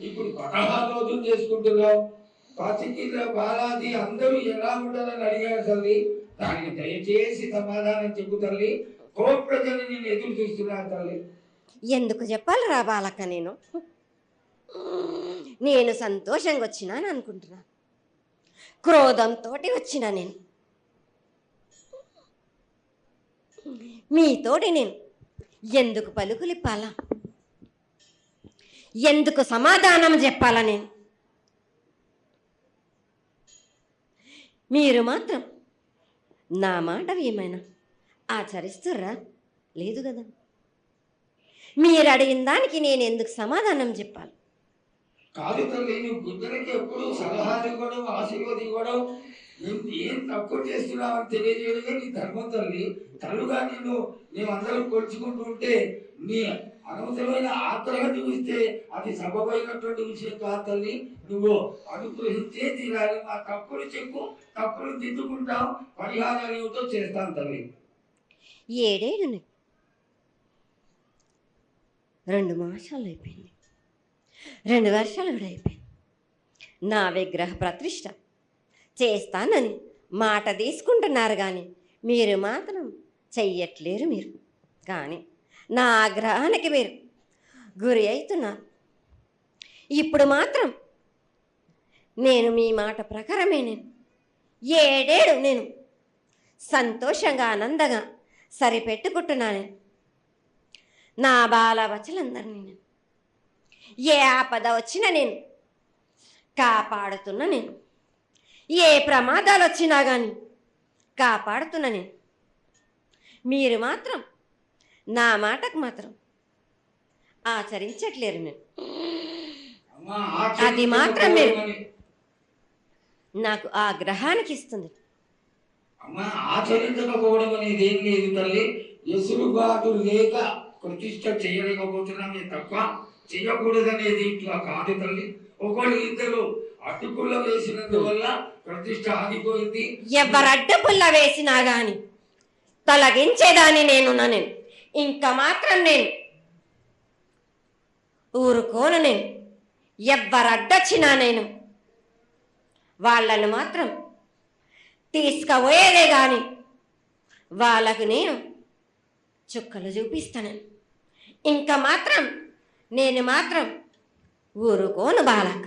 ఇప్పుడు 16 రోజులు చేసుకుంటున్నాం. పసికిల బాలాది అందరూ ఎలా ఉంటారని అడిగారు తల్లి. దానికి దయచేసి సమాధానం చెప్పు తల్లి. ప్రజలు నేను ఎదురు చూస్తున్నాను తల్లి. ఎందుకు చెప్పాలి రా బాలక్క, నేను సంతోషంగా వచ్చినాను అనుకుంటున్నా, క్రోధంతో వచ్చినా నేను మీతోటి. నేను ఎందుకు పలుకులిప్పాలా, ఎందుకు సమాధానం చెప్పాలా? నేను మీరు మాత్రం నా మాట ఏమైనా ఆచరిస్తుర్రా? లేదు కదా. మీరు అడిగిన దానికి నేను ఎందుకు సమాధానం చెప్పాలి? కాదు తల్లి, నువ్వు గుడ్డలకి ఎప్పుడు సలహాలు ఇవ్వడం, ఆశీర్వాదం ఇవ్వడం, ఏం తక్కువ చేస్తున్నావు అని తెలియజేయడమే నీ ధర్మం తల్లి. తల్లుగా మేమందరం కొలుచుకుంటూ ఉంటే నీ అనవసరమైన ఆగ్రహం చూపిస్తే అది సబబైనటువంటి విషయం కాదు తల్లి. నువ్వు అనుగ్రహించే తీరాలి. మా తప్పులు చెప్పు, తప్పులు దిద్దుకుంటాం, పరిహారాలు ఏమిటో చేస్తాను తల్లి. 7 ఏళ్ళు 2 మాసాలు అయిపోయింది, 2 వర్షాలు కూడా అయిపోయింది. నా విగ్రహ ప్రతిష్ఠ చేస్తానని మాట తీసుకుంటున్నారు కానీ మీరు మాత్రం చెయ్యట్లేరు. మీరు కానీ నా ఆగ్రహానికి మీరు గురి అవుతున్నారు. ఇప్పుడు మాత్రం నేను మీ మాట ప్రకారమే నేను 7 ఏళ్ళు నేను సంతోషంగా ఆనందంగా సరిపెట్టుకుంటున్నాను. నా బాల బచ్చలందరినీ నేను ఏ ఆపద వచ్చినా నేను కాపాడుతున్నా. నేను ఏ ప్రమాదాలు వచ్చినా కానీ కాపాడుతున్నా. నేను మీరు మాత్రం నా మాటకు మాత్రం ఆచరించట్లేరు. నేను అది మాత్రం మీరు నాకు ఆ గ్రహానికి ఇస్తుంది. అమ్మా, ఆచరించకపోవడం అనేది ఏం లేదు తల్లి. ఎసురుబాటు లేక ప్రతిష్ట చేయలేకపోతున్నామే తప్ప చేయకూడదనేది ఇట్లా కాదు తల్లి. ఒకళ్ళు ఇద్దరు అడ్డుపుల్ల వేసినందువల్ల ప్రతిష్ట ఆగిపోయింది. ఎవరు అడ్డుపుల్ల వేసినా గాని తొలగించేదాన్ని నేను ఇంకా మాత్రం నేను ఊరుకోను. నేను ఎవరు అడ్డొచ్చినా నేను వాళ్ళను మాత్రం తీసుకుపోయేదే కానీ వాళ్ళకు నేను చుక్కలు చూపిస్తాను. ఇంకా మాత్రం నేను మాత్రం ఊరుకోను బాలక.